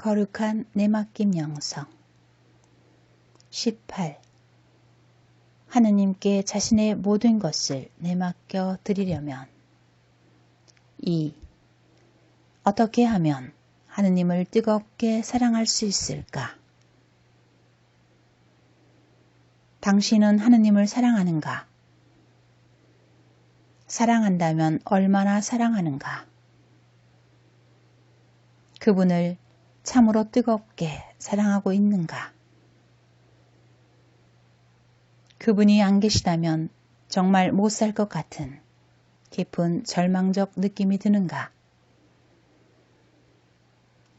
거룩한 내맡김 영성 18. 하느님께 자신의 모든 것을 내맡겨 드리려면 2. 어떻게 하면 하느님을 뜨겁게 사랑할 수 있을까? 당신은 하느님을 사랑하는가? 사랑한다면 얼마나 사랑하는가? 그분을 참으로 뜨겁게 사랑하고 있는가? 그분이 안 계시다면 정말 못 살 것 같은 깊은 절망적 느낌이 드는가?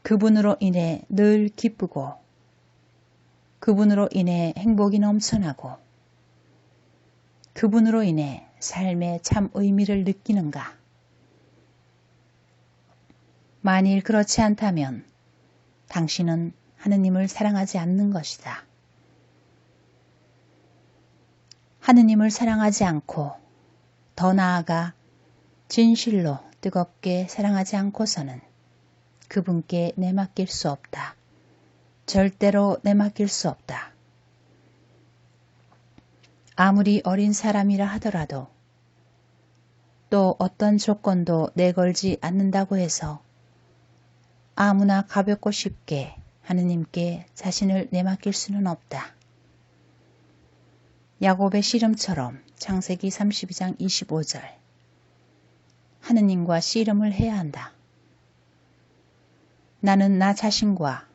그분으로 인해 늘 기쁘고 그분으로 인해 행복이 넘쳐나고 그분으로 인해 삶의 참 의미를 느끼는가? 만일 그렇지 않다면 당신은 하느님을 사랑하지 않는 것이다. 하느님을 사랑하지 않고 더 나아가 진실로 뜨겁게 사랑하지 않고서는 그분께 내맡길 수 없다. 절대로 내맡길 수 없다. 아무리 어린 사람이라 하더라도 또 어떤 조건도 내걸지 않는다고 해서 아무나 가볍고 쉽게 하느님께 자신을 내맡길 수는 없다. 야곱의 씨름처럼 창세기 32장 25절 하느님과 씨름을 해야 한다. 나는 나 자신과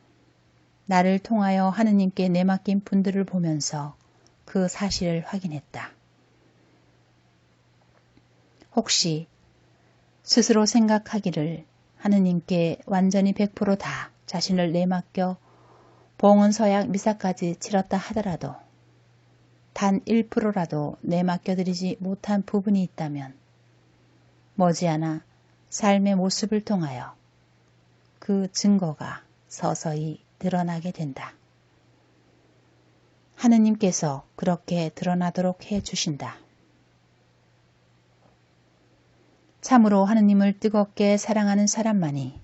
나를 통하여 하느님께 내맡긴 분들을 보면서 그 사실을 확인했다. 혹시 스스로 생각하기를 하느님께 완전히 100% 다 자신을 내맡겨 봉헌서약 미사까지 치렀다 하더라도 단 1%라도 내맡겨드리지 못한 부분이 있다면 머지않아 삶의 모습을 통하여 그 증거가 서서히 드러나게 된다. 하느님께서 그렇게 드러나도록 해주신다. 참으로 하느님을 뜨겁게 사랑하는 사람만이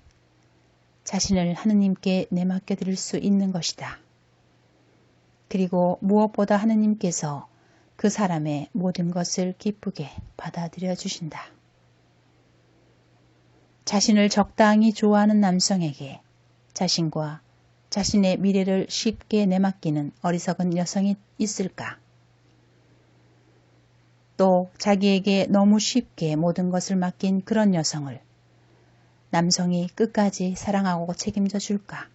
자신을 하느님께 내맡겨드릴 수 있는 것이다. 그리고 무엇보다 하느님께서 그 사람의 모든 것을 기쁘게 받아들여 주신다. 자신을 적당히 좋아하는 남성에게 자신과 자신의 미래를 쉽게 내맡기는 어리석은 여성이 있을까? 또 자기에게 너무 쉽게 모든 것을 맡긴 그런 여성을 남성이 끝까지 사랑하고 책임져 줄까?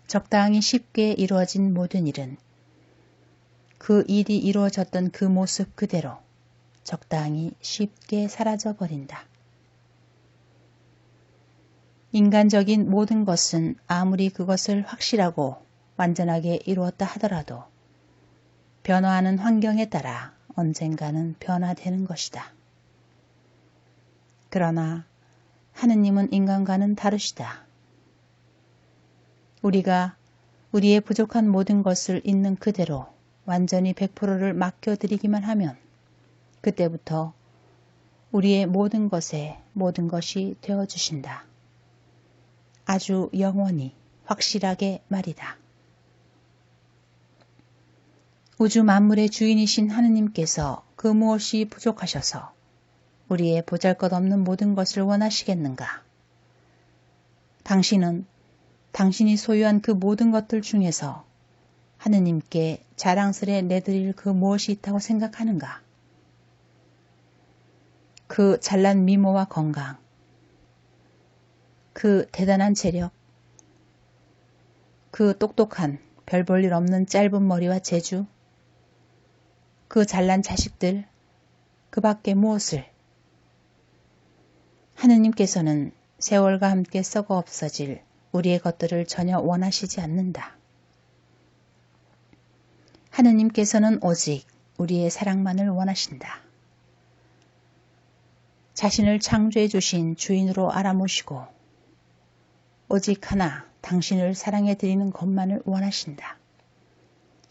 적당히 쉽게 이루어진 모든 일은 그 일이 이루어졌던 그 모습 그대로 적당히 쉽게 사라져 버린다. 인간적인 모든 것은 아무리 그것을 확실하고 완전하게 이루었다 하더라도 변화하는 환경에 따라 언젠가는 변화되는 것이다. 그러나 하느님은 인간과는 다르시다. 우리가 우리의 부족한 모든 것을 있는 그대로 완전히 100%를 맡겨드리기만 하면 그때부터 우리의 모든 것에 모든 것이 되어주신다. 아주 영원히 확실하게 말이다. 우주 만물의 주인이신 하느님께서 그 무엇이 부족하셔서 우리의 보잘것없는 모든 것을 원하시겠는가? 당신은 당신이 소유한 그 모든 것들 중에서 하느님께 자랑스레 내드릴 그 무엇이 있다고 생각하는가? 그 잘난 미모와 건강, 그 대단한 체력, 그 똑똑한 별 볼 일 없는 짧은 머리와 재주, 그 잘난 자식들, 그 밖에 무엇을? 하느님께서는 세월과 함께 썩어 없어질 우리의 것들을 전혀 원하시지 않는다. 하느님께서는 오직 우리의 사랑만을 원하신다. 자신을 창조해 주신 주인으로 알아모시고 오직 하나 당신을 사랑해 드리는 것만을 원하신다.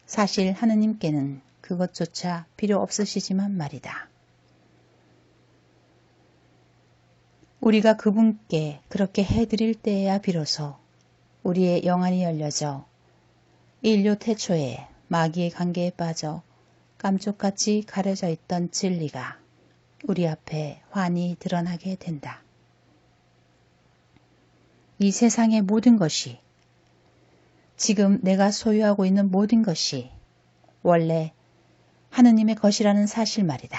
사실 하느님께는 그것조차 필요 없으시지만 말이다. 우리가 그분께 그렇게 해드릴 때에야 비로소 우리의 영안이 열려져 인류 태초에 마귀의 관계에 빠져 깜쪽같이 가려져 있던 진리가 우리 앞에 환히 드러나게 된다. 이 세상의 모든 것이, 지금 내가 소유하고 있는 모든 것이 원래 하느님의 것이라는 사실 말이다.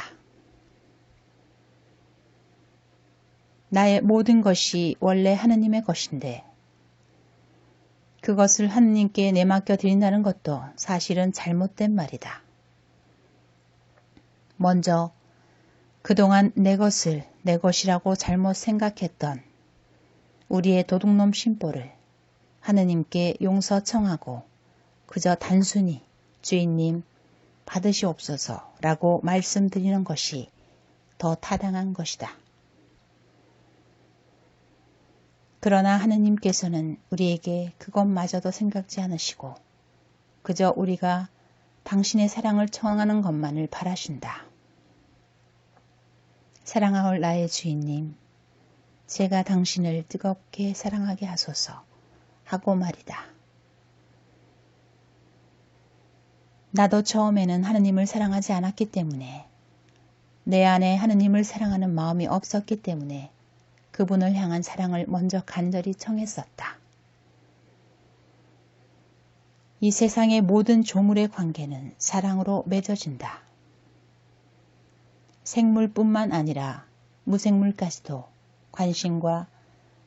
나의 모든 것이 원래 하느님의 것인데 그것을 하느님께 내맡겨 드린다는 것도 사실은 잘못된 말이다. 먼저 그동안 내 것을 내 것이라고 잘못 생각했던 우리의 도둑놈 심보를 하느님께 용서 청하고 그저 단순히 주인님 받으시옵소서라고 말씀드리는 것이 더 타당한 것이다. 그러나 하느님께서는 우리에게 그것마저도 생각지 않으시고 그저 우리가 당신의 사랑을 청하는 것만을 바라신다. 사랑하올 나의 주인님, 제가 당신을 뜨겁게 사랑하게 하소서 하고 말이다. 나도 처음에는 하느님을 사랑하지 않았기 때문에, 내 안에 하느님을 사랑하는 마음이 없었기 때문에 그분을 향한 사랑을 먼저 간절히 청했었다. 이 세상의 모든 조물의 관계는 사랑으로 맺어진다. 생물뿐만 아니라 무생물까지도 관심과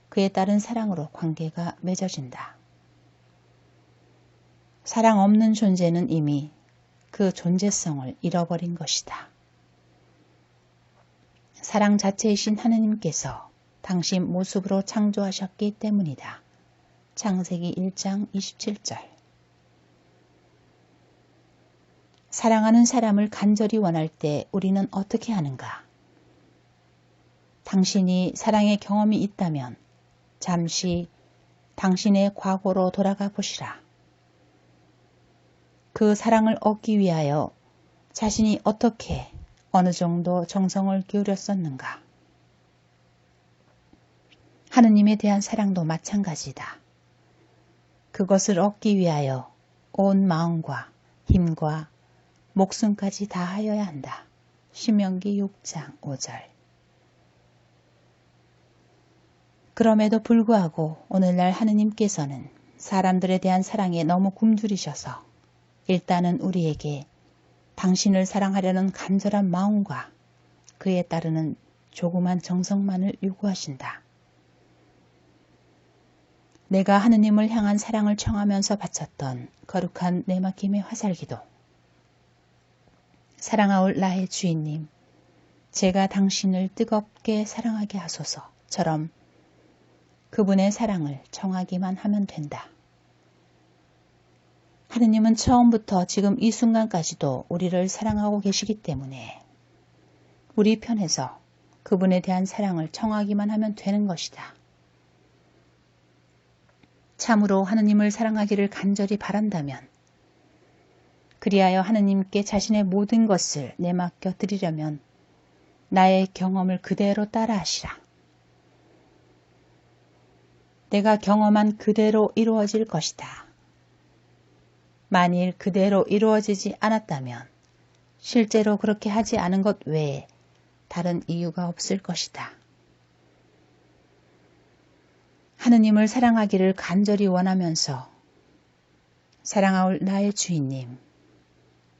그에 따른 사랑으로 관계가 맺어진다. 사랑 없는 존재는 이미 그 존재성을 잃어버린 것이다. 사랑 자체이신 하느님께서 당신 모습으로 창조하셨기 때문이다. 창세기 1장 27절. 사랑하는 사람을 간절히 원할 때 우리는 어떻게 하는가? 당신이 사랑의 경험이 있다면 잠시 당신의 과거로 돌아가 보시라. 그 사랑을 얻기 위하여 자신이 어떻게 어느 정도 정성을 기울였었는가? 하느님에 대한 사랑도 마찬가지다. 그것을 얻기 위하여 온 마음과 힘과 목숨까지 다하여야 한다. 신명기 6장 5절. 그럼에도 불구하고 오늘날 하느님께서는 사람들에 대한 사랑에 너무 굶주리셔서 일단은 우리에게 당신을 사랑하려는 간절한 마음과 그에 따르는 조그만 정성만을 요구하신다. 내가 하느님을 향한 사랑을 청하면서 바쳤던 거룩한 내맡김의 화살기도, 사랑하올 나의 주인님, 제가 당신을 뜨겁게 사랑하게 하소서처럼 그분의 사랑을 청하기만 하면 된다. 하느님은 처음부터 지금 이 순간까지도 우리를 사랑하고 계시기 때문에 우리 편에서 그분에 대한 사랑을 청하기만 하면 되는 것이다. 참으로 하느님을 사랑하기를 간절히 바란다면, 그리하여 하느님께 자신의 모든 것을 내맡겨 드리려면 나의 경험을 그대로 따라하시라. 내가 경험한 그대로 이루어질 것이다. 만일 그대로 이루어지지 않았다면 실제로 그렇게 하지 않은 것 외에 다른 이유가 없을 것이다. 하느님을 사랑하기를 간절히 원하면서 사랑하올 나의 주인님,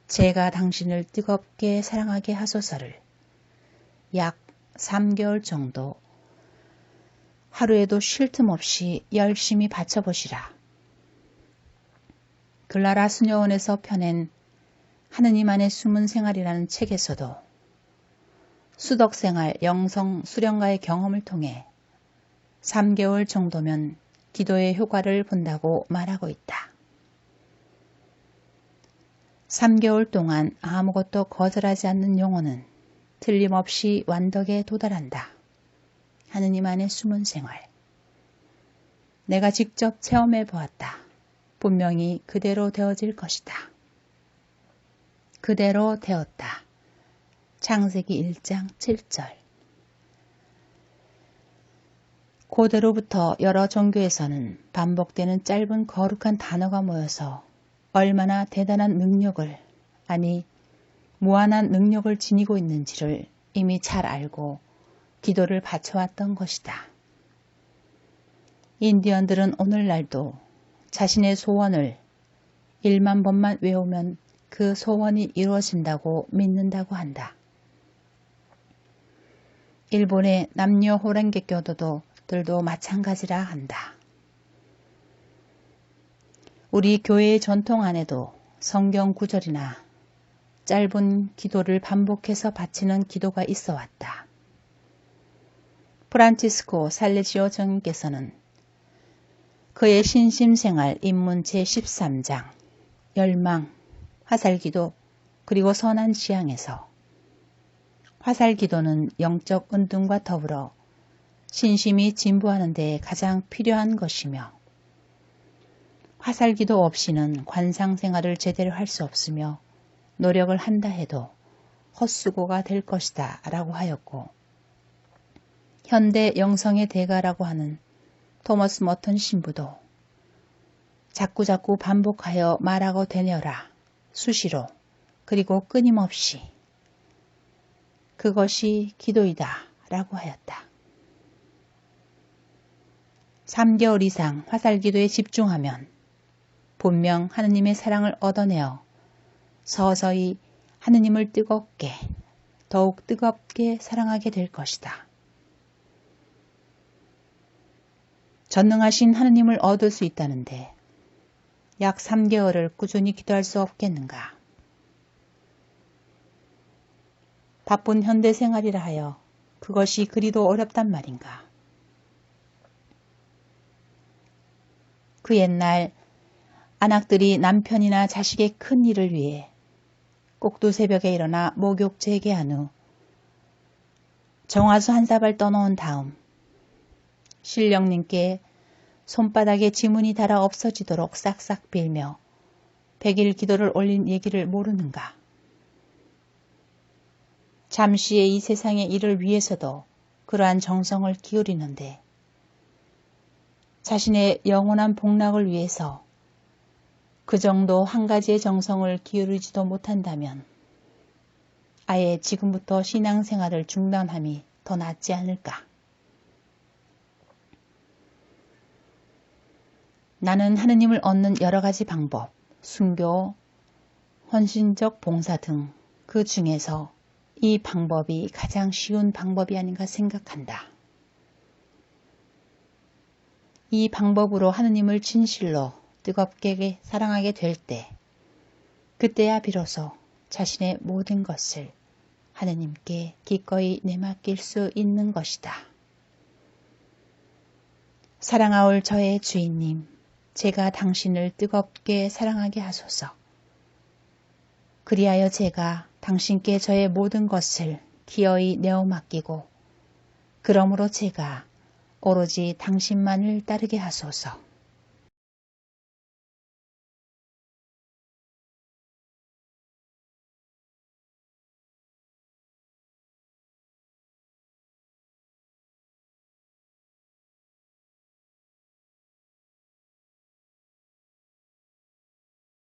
제가 당신을 뜨겁게 사랑하게 하소서를 약 3개월 정도 하루에도 쉴 틈 없이 열심히 바쳐보시라. 글라라 수녀원에서 펴낸 하느님 안의 숨은 생활이라는 책에서도 수덕생활 영성 수련가의 경험을 통해 3개월 정도면 기도의 효과를 본다고 말하고 있다. 3개월 동안 아무것도 거절하지 않는 영혼은 틀림없이 완덕에 도달한다. 하느님 안의 숨은 생활. 내가 직접 체험해 보았다. 분명히 그대로 되어질 것이다. 그대로 되었다. 창세기 1장 7절. 고대로부터 여러 종교에서는 반복되는 짧은 거룩한 단어가 모여서 얼마나 대단한 능력을, 아니 무한한 능력을 지니고 있는지를 이미 잘 알고 기도를 바쳐왔던 것이다. 인디언들은 오늘날도 자신의 소원을 1만 번만 외우면 그 소원이 이루어진다고 믿는다고 한다. 일본의 남녀 호랭개교도들도 마찬가지라 한다. 우리 교회의 전통 안에도 성경 구절이나 짧은 기도를 반복해서 바치는 기도가 있어 왔다. 프란치스코 살레시오 정께서는 그의 신심생활 입문 제13장 열망, 화살기도 그리고 선한 지향에서 화살기도는 영적 은둔과 더불어 신심이 진보하는 데 가장 필요한 것이며 화살기도 없이는 관상생활을 제대로 할 수 없으며 노력을 한다 해도 헛수고가 될 것이다 라고 하였고, 현대 영성의 대가라고 하는 토머스 머턴 신부도 자꾸자꾸 반복하여 말하고 되뇌어라 수시로 그리고 끊임없이 그것이 기도이다 라고 하였다. 3개월 이상 화살기도에 집중하면 분명 하느님의 사랑을 얻어내어 서서히 하느님을 뜨겁게, 더욱 뜨겁게 사랑하게 될 것이다. 전능하신 하느님을 얻을 수 있다는데 약 3개월을 꾸준히 기도할 수 없겠는가? 바쁜 현대생활이라 하여 그것이 그리도 어렵단 말인가? 그 옛날 안악들이 남편이나 자식의 큰 일을 위해 꼭두새벽에 일어나 목욕 재개한 후 정화수 한 사발 떠놓은 다음 신령님께 손바닥에 지문이 닳아 없어지도록 싹싹 빌며 100일 기도를 올린 얘기를 모르는가? 잠시의 이 세상의 일을 위해서도 그러한 정성을 기울이는데 자신의 영원한 복락을 위해서 그 정도 한 가지의 정성을 기울이지도 못한다면 아예 지금부터 신앙생활을 중단함이 더 낫지 않을까? 나는 하느님을 얻는 여러 가지 방법, 순교, 헌신적 봉사 등 그 중에서 이 방법이 가장 쉬운 방법이 아닌가 생각한다. 이 방법으로 하느님을 진실로 뜨겁게 사랑하게 될 때, 그때야 비로소 자신의 모든 것을 하느님께 기꺼이 내맡길 수 있는 것이다. 사랑하올 저의 주인님, 제가 당신을 뜨겁게 사랑하게 하소서. 그리하여 제가 당신께 저의 모든 것을 기어이 내어 맡기고, 그러므로 제가 오로지 당신만을 따르게 하소서.